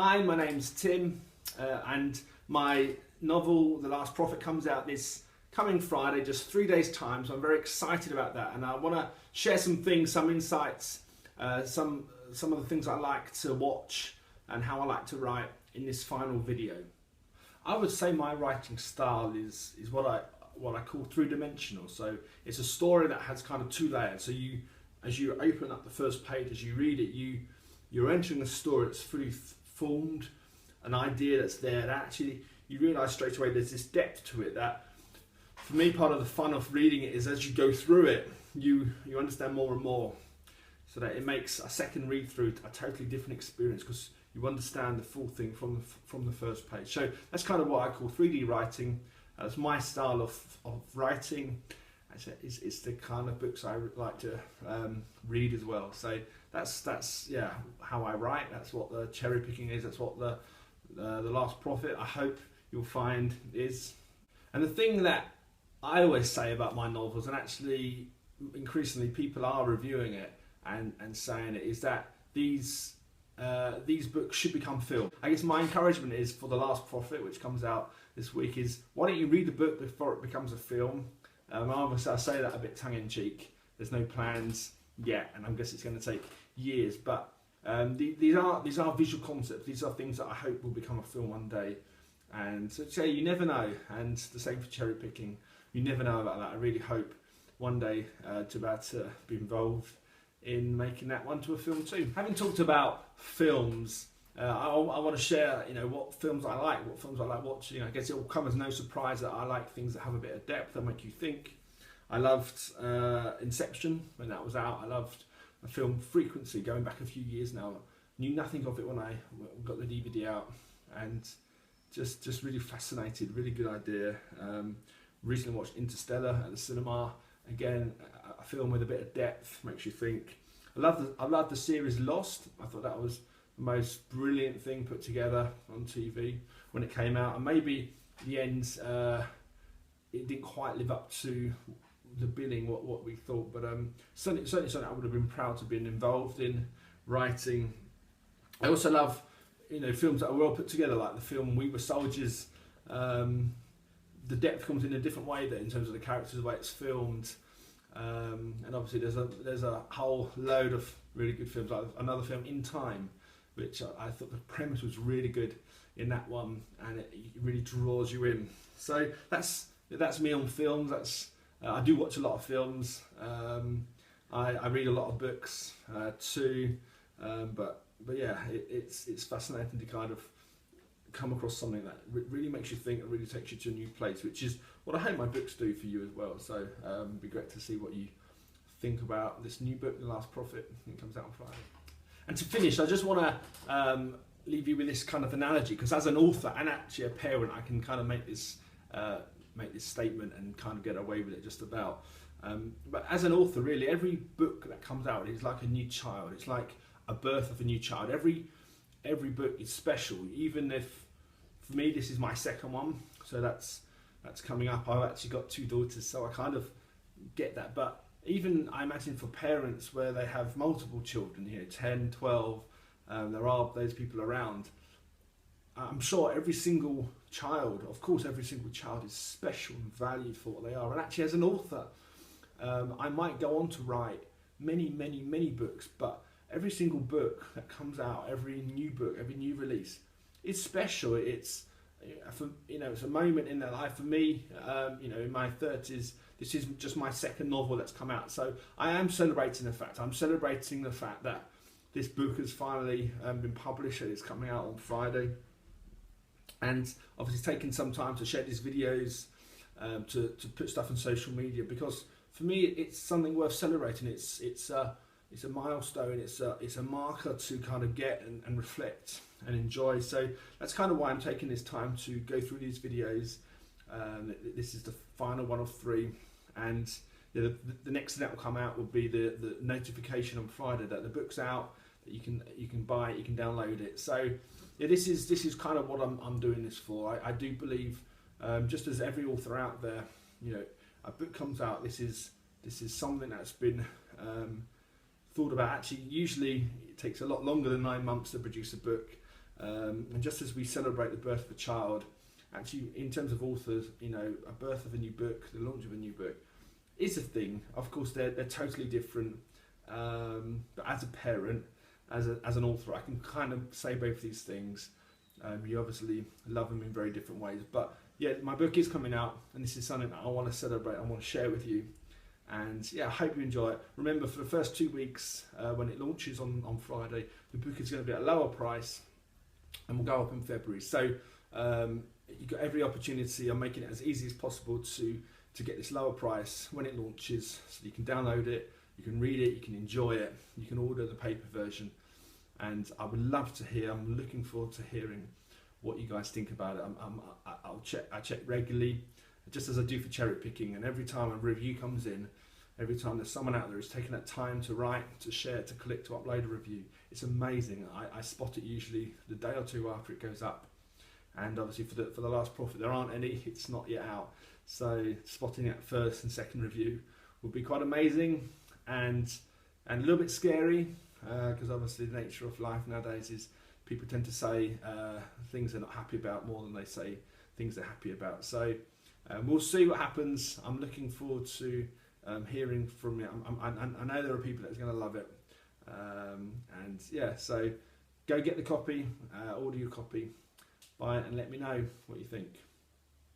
Hi, my name's Tim, and my novel, The Last Prophet, comes out this coming Friday, just 3 days' time, so I'm very excited about that, and I want to share some things, some insights, some of the things I like to watch and how I like to write in this final video. I would say my writing style is what I call three-dimensional. So it's a story that has kind of two layers. So as you open up the first page, as you read it, you're entering a story that's fully formed, an idea that's there, and actually you realise straight away there's this depth to it that, for me, part of the fun of reading it is as you go through it, you understand more and more, so that it makes a second read through a totally different experience because you understand the full thing from the first page. So that's kind of what I call 3D writing. That's my style of writing. It's the kind of books I like to read as well. So that's yeah, how I write. That's what the cherry picking is. That's what the Last Prophet, I hope you'll find, is. And the thing that I always say about my novels, and actually increasingly people are reviewing it and saying it, is that these books should become film. I guess my encouragement is for The Last Prophet, which comes out this week, is why don't you read the book before it becomes a film? Obviously I say that a bit tongue-in-cheek. There's no plans yet, and I guess it's going to take years, but these are visual concepts. These are things that I hope will become a film one day. And so you never know, and the same for cherry picking. You never know about that. I really hope one day to be able to be involved in making that one to a film too. Having talked about films, I want to share, what films I like watching. I guess it will come as no surprise that I like things that have a bit of depth, that make you think. I loved Inception when that was out. I loved a film, Frequency, going back a few years now. Knew nothing of it when I got the DVD out, and just really fascinated. Really good idea. Recently watched Interstellar at the cinema. Again, a film with a bit of depth, makes you think. I love the series Lost. I thought that was the most brilliant thing put together on TV when it came out, and maybe the end it didn't quite live up to the billing what we thought, but certainly something I would have been proud to have been involved in writing. I also love films that are well put together, like the film We Were Soldiers. The depth comes in a different way there in terms of the characters, the way it's filmed, and obviously there's a whole load of really good films, like another film, In Time, which I thought the premise was really good in that one, and it really draws you in. So that's me on films. I do watch a lot of films. I read a lot of books too, but yeah, it's fascinating to kind of come across something that really makes you think and really takes you to a new place, which is what I hope my books do for you as well. So it'd be great to see what you think about this new book, The Last Prophet. It comes out on Friday. And to finish, I just want to leave you with this kind of analogy, because as an author and actually a parent, I can kind of make this statement and kind of get away with it just about. But as an author, really, every book that comes out is like a new child. It's like a birth of a new child. Every book is special, even if, for me, this is my second one, so that's coming up. I've actually got 2 daughters, so I kind of get that. But even, I imagine, for parents where they have multiple children, 10, 12, there are those people around. I'm sure every single child, of course, every single child is special and valued for what they are. And actually, as an author, I might go on to write many, many, many books, but every single book that comes out, every new book, every new release, is special. It's it's a moment in their life. For me, in my 30s, this is just my second novel that's come out. So I am celebrating the fact. I'm celebrating the fact that this book has finally been published and it's coming out on Friday. And obviously taking some time to share these videos, to put stuff on social media, because for me it's something worth celebrating. It's a milestone. It's a marker to kind of get and reflect and enjoy. So that's kind of why I'm taking this time to go through these videos. This is the final one of 3, and the next thing that will come out will be the notification on Friday that the book's out, that you can buy it, you can download it. So yeah, this is kind of what I'm doing this for. I do believe, just as every author out there, a book comes out, this is something that's been thought about. Actually, usually it takes a lot longer than 9 months to produce a book. And just as we celebrate the birth of a child, actually, in terms of authors, you know, a birth of a new book, the launch of a new book, is a thing. Of course, they're totally different. But as a parent, as an author, I can kind of say both these things. You obviously love them in very different ways. But yeah, my book is coming out, and this is something that I want to celebrate. I want to share with you. And yeah, I hope you enjoy it. Remember, for the first 2 weeks, when it launches on Friday, the book is going to be at a lower price, and will go up in February. So you've got every opportunity. I'm making it as easy as possible to get this lower price when it launches, so you can download it, you can read it, you can enjoy it, you can order the paper version. And I would love to hear, I'm looking forward to hearing what you guys think about it. I check regularly, just as I do for cherry picking, and every time a review comes in, every time there's someone out there who's taken that time to write, to share, to click, to upload a review, it's amazing. I spot it usually the day or two after it goes up. And obviously for the last prophet, there aren't any, it's not yet out. So spotting that first and second review would be quite amazing, and a little bit scary, because obviously the nature of life nowadays is people tend to say things they're not happy about more than they say things they're happy about. So we'll see what happens. I'm looking forward to hearing from you. I know there are people that are going to love it. And yeah, so go get the copy, order your copy, buy it, and let me know what you think.